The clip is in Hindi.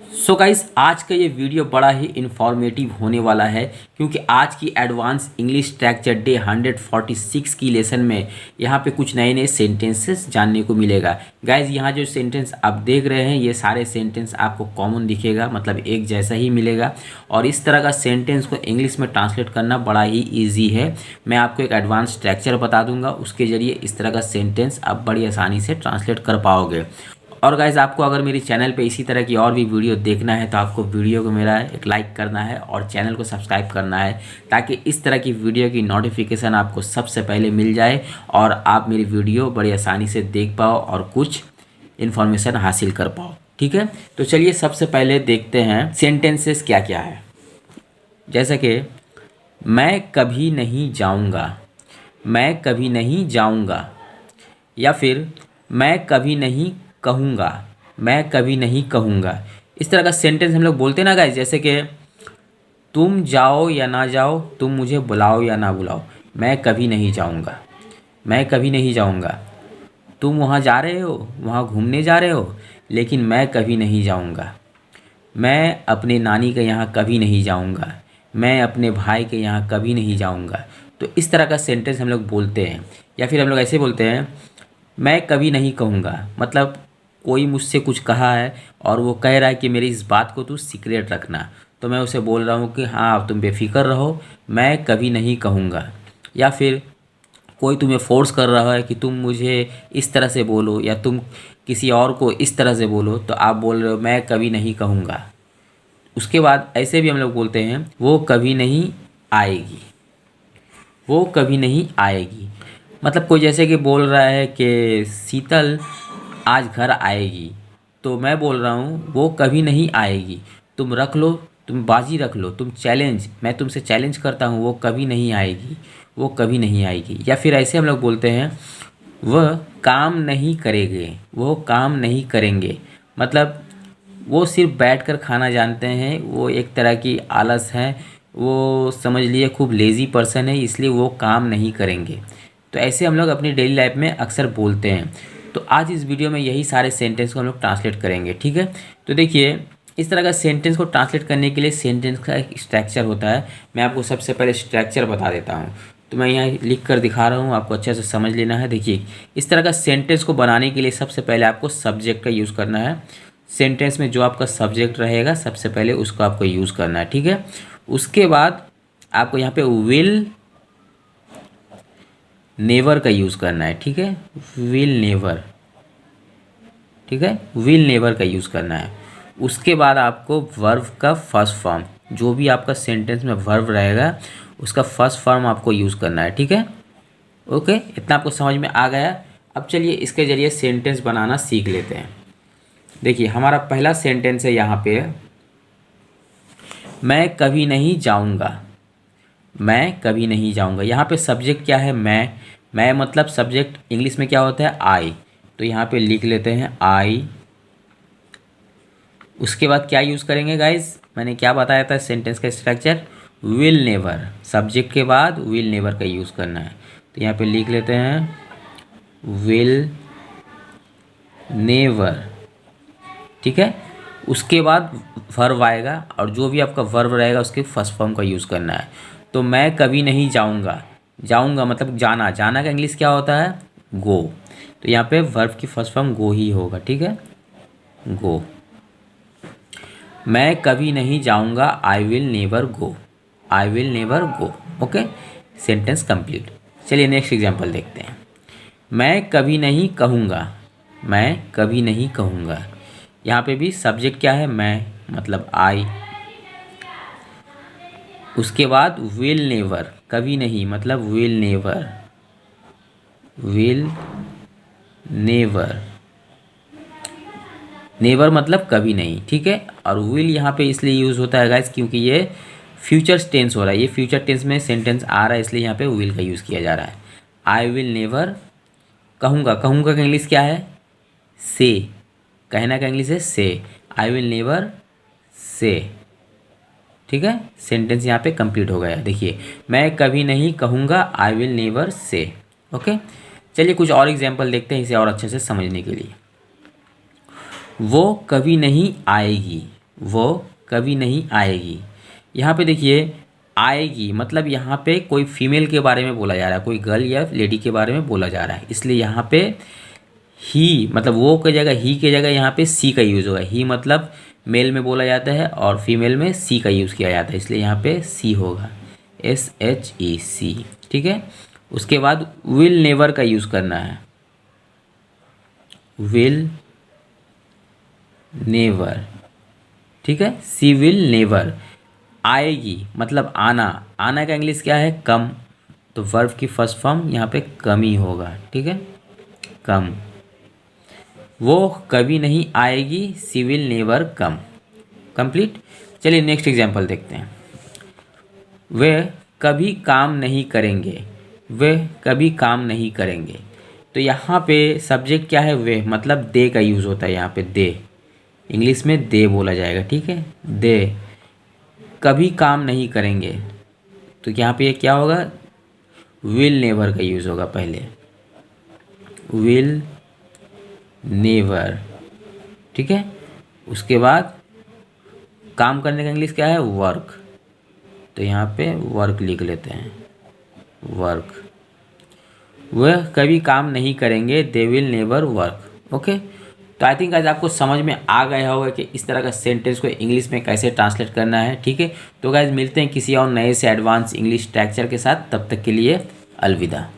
सो गाइस, आज का ये वीडियो बड़ा ही इन्फॉर्मेटिव होने वाला है क्योंकि आज की एडवांस इंग्लिश स्ट्रक्चर डे 146 की लेसन में यहाँ पे कुछ नए नए सेंटेंसेस जानने को मिलेगा। गाइस, यहाँ जो सेंटेंस आप देख रहे हैं ये सारे सेंटेंस आपको कॉमन दिखेगा, मतलब एक जैसा ही मिलेगा। और इस तरह का सेंटेंस को इंग्लिश में ट्रांसलेट करना बड़ा ही ईजी है। मैं आपको एक एडवांस स्ट्रक्चर बता दूंगा, उसके ज़रिए इस तरह का सेंटेंस आप बड़ी आसानी से ट्रांसलेट कर पाओगे। और गाइज़, आपको अगर मेरी चैनल पे इसी तरह की और भी वीडियो देखना है तो आपको वीडियो को मेरा एक लाइक करना है और चैनल को सब्सक्राइब करना है, ताकि इस तरह की वीडियो की नोटिफिकेशन आपको सबसे पहले मिल जाए और आप मेरी वीडियो बड़ी आसानी से देख पाओ और कुछ इन्फॉर्मेशन हासिल कर पाओ। ठीक है, तो चलिए सबसे पहले देखते हैं सेंटेंसेस क्या क्या है। जैसे कि मैं कभी नहीं जाऊँगा, मैं कभी नहीं जाऊँगा, या फिर मैं कभी नहीं कहूँगा, मैं कभी नहीं कहूँगा। इस तरह का सेंटेंस हम लोग बोलते हैं ना गाइस, जैसे कि तुम जाओ या ना जाओ, तुम मुझे बुलाओ या ना बुलाओ, मैं कभी नहीं जाऊँगा, मैं कभी नहीं जाऊँगा। तुम वहाँ जा रहे हो, वहाँ घूमने जा रहे हो, लेकिन मैं कभी नहीं जाऊँगा। मैं अपने नानी के यहाँ कभी नहीं जाऊँगा, मैं अपने भाई के यहाँ कभी नहीं जाऊँगा। तो इस तरह का सेंटेंस हम लोग बोलते हैं। या फिर हम लोग ऐसे बोलते हैं, मैं कभी नहीं कहूँगा, मतलब कोई मुझसे कुछ कहा है और वो कह रहा है कि मेरी इस बात को तू सीक्रेट रखना, तो मैं उसे बोल रहा हूँ कि हाँ तुम बेफिक्र रहो, मैं कभी नहीं कहूँगा। या फिर कोई तुम्हें फोर्स कर रहा है कि तुम मुझे इस तरह से बोलो या तुम किसी और को इस तरह से बोलो, तो आप बोल रहे हो मैं कभी नहीं कहूँगा। उसके बाद ऐसे भी हम लोग बोलते हैं, वो कभी नहीं आएगी, वो कभी नहीं आएगी। मतलब कोई जैसे कि बोल रहा है कि शीतल आज घर आएगी, तो मैं बोल रहा हूँ वो कभी नहीं आएगी, तुम रख लो, तुम बाजी रख लो, तुम चैलेंज, मैं तुमसे चैलेंज करता हूँ, वो कभी नहीं आएगी, वो कभी नहीं आएगी। या फिर ऐसे हम लोग बोलते हैं, वह काम नहीं करेंगे, वो काम नहीं करेंगे। मतलब वो सिर्फ बैठकर खाना जानते हैं, वो एक तरह की आलस है, वो समझ लिए खूब लेज़ी पर्सन है, इसलिए वो काम नहीं करेंगे। तो ऐसे हम लोग अपनी डेली लाइफ में अक्सर बोलते हैं। तो आज इस वीडियो में यही सारे सेंटेंस को हम लोग ट्रांसलेट करेंगे। ठीक है, तो देखिए इस तरह का सेंटेंस को ट्रांसलेट करने के लिए सेंटेंस का एक स्ट्रक्चर होता है। मैं आपको सबसे पहले स्ट्रक्चर बता देता हूँ, तो मैं यहाँ लिख कर दिखा रहा हूँ, आपको अच्छे से समझ लेना है। देखिए, इस तरह का सेंटेंस को बनाने के लिए सबसे पहले आपको सब्जेक्ट का यूज़ करना है। सेंटेंस में जो आपका सब्जेक्ट रहेगा सबसे पहले उसको आपको यूज़ करना है। ठीक है, उसके बाद आपको यहाँ पे विल नेवर का यूज़ करना है। ठीक है, विल नेवर, ठीक है, विल नेवर का यूज़ करना है। उसके बाद आपको वर्ब का फर्स्ट फॉर्म, जो भी आपका सेंटेंस में वर्ब रहेगा उसका फर्स्ट फॉर्म आपको यूज़ करना है। ठीक है, ओके, इतना आपको समझ में आ गया। अब चलिए इसके ज़रिए सेंटेंस बनाना सीख लेते हैं। देखिए हमारा पहला सेंटेंस है यहाँ पे, मैं कभी नहीं जाऊँगा, मैं कभी नहीं जाऊँगा। यहाँ पे सब्जेक्ट क्या है, मैं मतलब सब्जेक्ट इंग्लिश में क्या होता है, आई। तो यहाँ पे लिख लेते हैं आई। उसके बाद क्या यूज़ करेंगे गाइज, मैंने क्या बताया था सेंटेंस का स्ट्रक्चर, विल नेवर, सब्जेक्ट के बाद विल नेवर का यूज़ करना है। तो यहाँ पे लिख लेते हैं विल नेवर। ठीक है, उसके बाद वर्ब आएगा और जो भी आपका वर्ब रहेगा उसके फर्स्ट फॉर्म का यूज़ करना है। तो मैं कभी नहीं जाऊँगा, जाऊँगा मतलब जाना, जाना का इंग्लिश क्या होता है, गो। तो यहाँ पे वर्ब की फर्स्ट फॉर्म गो ही होगा। ठीक है, गो। मैं कभी नहीं जाऊँगा, I will never go, I will never go. Okay, sentence complete. चलिए नेक्स्ट एग्जांपल देखते हैं। मैं कभी नहीं कहूँगा, मैं कभी नहीं कहूँगा। यहाँ पे भी सब्जेक्ट क्या है, मैं मतलब आई। उसके बाद विल नेवर, कभी नहीं मतलब will never, will never, never मतलब कभी नहीं। ठीक है, और विल यहाँ पे इसलिए यूज़ होता है गाइस क्योंकि ये फ्यूचर टेंस हो रहा है, ये फ्यूचर टेंस में सेंटेंस आ रहा है, इसलिए यहाँ पे विल का यूज़ किया जा रहा है। आई विल नेवर कहूँगा, कहूँगा का इंग्लिश क्या है, से, कहना का इंग्लिश है से, आई विल नेवर से। ठीक है, सेंटेंस यहाँ पे कंप्लीट हो गया। देखिए, मैं कभी नहीं कहूँगा, I will never say. Okay, चलिए कुछ और एग्जांपल देखते हैं इसे और अच्छे से समझने के लिए। वो कभी नहीं आएगी, वो कभी नहीं आएगी। यहाँ पे देखिए आएगी मतलब यहाँ पे कोई फीमेल के बारे में बोला जा रहा है, कोई गर्ल या लेडी के बारे में बोला जा रहा है, इसलिए यहाँ पे ही मतलब वो की जगह ही की जगह यहाँ पे सी का यूज़ होगा। ही मतलब मेल में बोला जाता है और फीमेल में सी का यूज़ किया जाता है, इसलिए यहाँ पे सी होगा, SHE। ठीक है, उसके बाद विल नेवर का यूज़ करना है, विल नेवर। ठीक है, सी विल नेवर। आएगी मतलब आना, आना का इंग्लिश क्या है, कम, तो वर्ब की फर्स्ट फॉर्म यहाँ पे कम ही होगा। ठीक है, कम। वो कभी नहीं आएगी, सी विल नेवर कम। कंप्लीट। चलिए नेक्स्ट एग्जांपल देखते हैं। वे कभी काम नहीं करेंगे, वे कभी काम नहीं करेंगे। तो यहाँ पे सब्जेक्ट क्या है, वे मतलब दे का यूज़ होता है यहाँ पे, दे इंग्लिश में दे बोला जाएगा। ठीक है, दे कभी काम नहीं करेंगे, तो यहाँ पे क्या होगा, विल नेवर का यूज़ होगा पहले, विल नेवर। ठीक है, उसके बाद काम करने का इंग्लिश क्या है, वर्क, तो यहाँ पे वर्क लिख लेते हैं, वर्क। वह कभी काम नहीं करेंगे, they will never work. Okay, तो आई थिंक आज आपको समझ में आ गया होगा कि इस तरह का सेंटेंस को इंग्लिश में कैसे ट्रांसलेट करना है। ठीक है, तो गाइज मिलते हैं किसी और नए से एडवांस इंग्लिश स्ट्रक्चर के साथ, तब तक के लिए अलविदा।